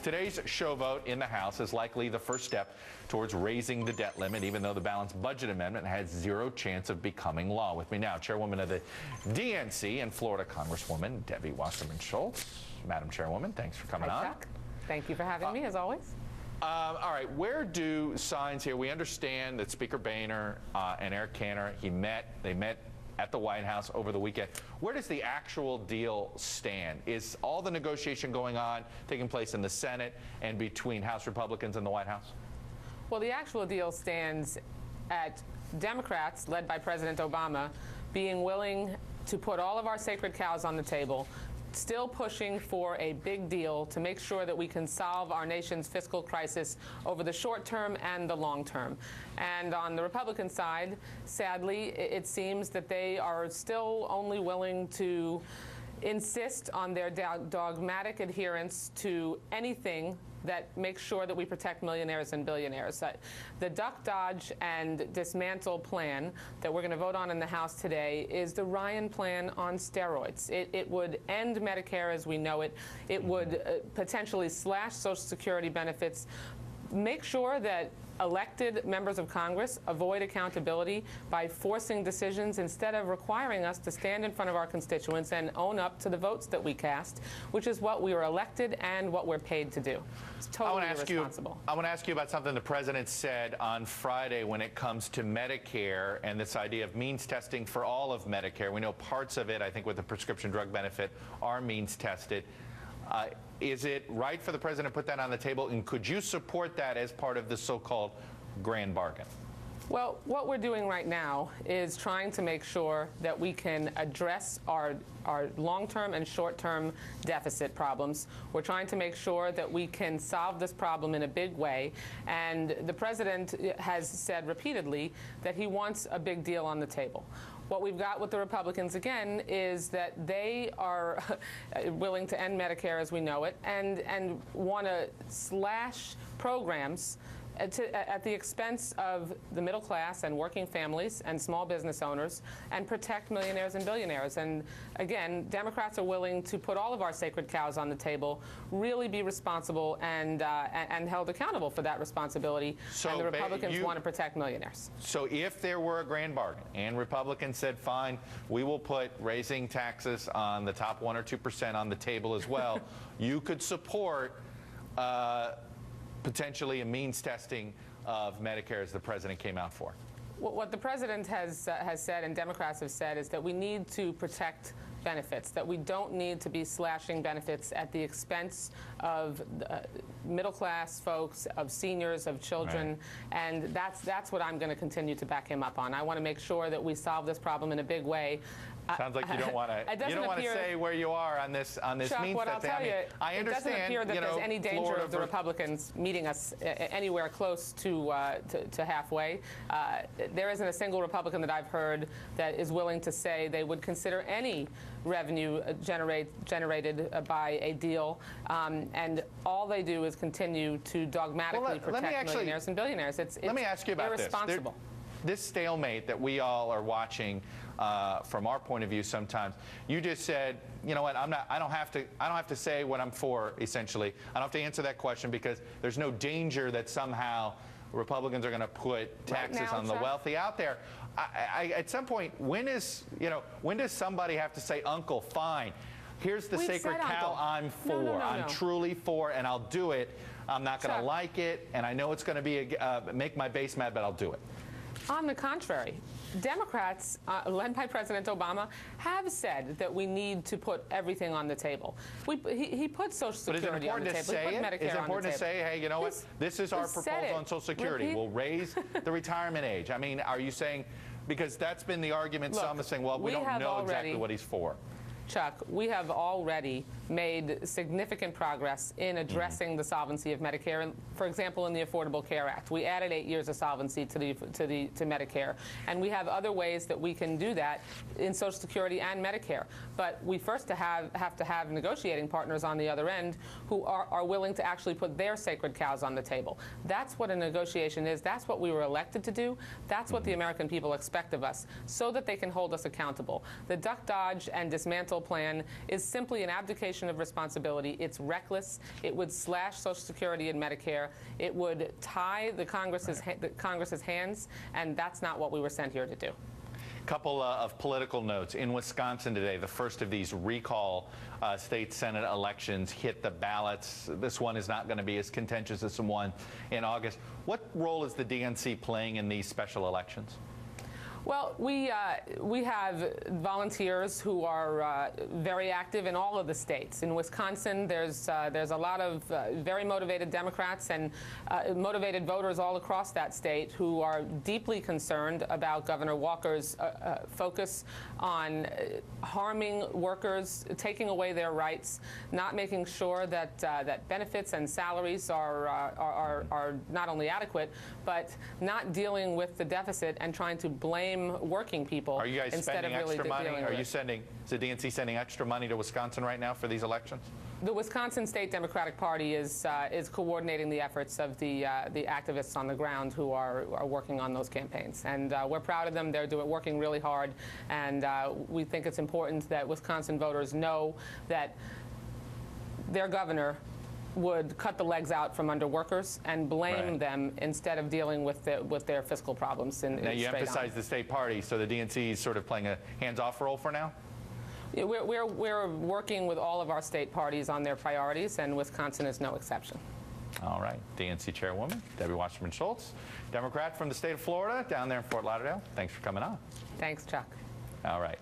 Today's show vote in the House is likely the first step towards raising the debt limit, even though the balanced budget amendment has zero chance of becoming law. With me now, Chairwoman of the DNC and Florida Congresswoman Debbie Wasserman Schultz. Madam Chairwoman, thanks for coming on. Chuck. Thank you for having me, as always. All right, where do signs here? We understand that Speaker Boehner and Eric Cantor, they met at the White House over the weekend. Where does the actual deal stand? Is all the negotiation going on taking place in the Senate and between House Republicans and the White House? Well, the actual deal stands at Democrats, led by President Obama, being willing to put all of our sacred cows on the table, still pushing for a big deal to make sure that we can solve our nation's fiscal crisis over the short term and the long term. And on the Republican side, sadly, it seems that they are still only willing to insist on their dogmatic adherence to anything that makes sure that we protect millionaires and billionaires. The duck, dodge, and dismantle plan that we're going to vote on in the House today is the Ryan plan on steroids. It would end Medicare as we know it. It would potentially slash Social Security benefits, make sure that elected members of Congress avoid accountability by forcing decisions instead of requiring us to stand in front of our constituents and own up to the votes that we cast, which is what we were elected and what we're paid to do. It's totally irresponsible. I want to ask you about something the President said on Friday when it comes to Medicare and this idea of means testing for all of Medicare. We know parts of it, I think with the prescription drug benefit, are means tested. Is it right for the President to put that on the table, and could you support that as part of the so-called grand bargain? Well, what we're doing right now is trying to make sure that we can address our long-term and short-term deficit problems. We're trying to make sure that we can solve this problem in a big way. And the President has said repeatedly that he wants a big deal on the table. What we've got with the Republicans, again, is that they are willing to end Medicare as we know it and want to slash programs at the expense of the middle class and working families and small business owners and protect millionaires and billionaires. And again, Democrats are willing to put all of our sacred cows on the table, really be responsible and held accountable for that responsibility. So and the Republicans want to protect millionaires. So if there were a grand bargain and Republicans said, fine, we will put raising taxes on the top 1 or 2% on the table as well, you could support potentially a means testing of Medicare as the President came out for? What the President has said and Democrats have said is that we need to protect benefits, that we don't need to be slashing benefits at the expense of middle-class folks, of seniors, of children, right. And that's what I'm going to continue to back him up on. I want to make sure that we solve this problem in a big way. Sounds like you don't want to say where you are on this Chuck, means what I'll tell you, I understand. It doesn't appear that there's any danger Florida of the Republicans meeting us anywhere close to halfway. There isn't a single Republican that I've heard that is willing to say they would consider any revenue generated by a deal, and all they do is continue to dogmatically protect millionaires and billionaires. Let me ask you about irresponsible. This stalemate that we all are watching from our point of view sometimes, you just said, you know what, I don't have to say what I'm for, essentially. I don't have to answer that question because there's no danger that somehow Republicans are going to put taxes on the wealthy out there. At some point, when does somebody have to say, Uncle, fine, here's the sacred cow I'm for. No. I'm truly for, and I'll do it. I'm not going to like it, and I know it's going to be make my base mad, but I'll do it. On the contrary, Democrats, led by President Obama, have said that we need to put everything on the table. He put Social Security on the table. He put Medicare on the table. Is it important to say, hey, you know what? This is our proposal on Social Security. We'll raise the retirement age. I mean, are you saying, because that's been the argument, some are saying, well, we don't know exactly what he's for. Chuck, we have already made significant progress in addressing the solvency of Medicare. And, for example, in the Affordable Care Act, we added 8 years of solvency to Medicare, and we have other ways that we can do that in Social Security and Medicare. But we first have to have negotiating partners on the other end who are willing to actually put their sacred cows on the table. That's what a negotiation is. That's what we were elected to do. That's what the American people expect of us, so that they can hold us accountable. The duck, dodge, and dismantle Dismantle plan is simply an abdication of responsibility. It's reckless. It would slash Social Security and Medicare. It would tie the Congress's hands, and that's not what we were sent here to do. Couple of political notes. In Wisconsin today, the first of these recall state Senate elections hit the ballots. This one is not going to be as contentious as the one in August. What role is the DNC playing in these special elections? Well, we have volunteers who are very active in all of the states. In Wisconsin, there's a lot of very motivated Democrats and motivated voters all across that state who are deeply concerned about Governor Walker's focus on harming workers, taking away their rights, not making sure that that benefits and salaries are not only adequate, but not dealing with the deficit and trying to blame working people. Are you guys instead spending of really extra money? Are you is the DNC sending extra money to Wisconsin right now for these elections? The Wisconsin State Democratic Party is coordinating the efforts of the activists on the ground who are working on those campaigns, and we're proud of them. They're working really hard, and we think it's important that Wisconsin voters know that their governor would cut the legs out from under workers and blame them instead of dealing with their fiscal problems. Now you emphasize the state party, so the DNC is sort of playing a hands-off role for now? Yeah, we're working with all of our state parties on their priorities, and Wisconsin is no exception. All right. DNC Chairwoman Debbie Wasserman Schultz, Democrat from the state of Florida, down there in Fort Lauderdale. Thanks for coming on. Thanks, Chuck. All right.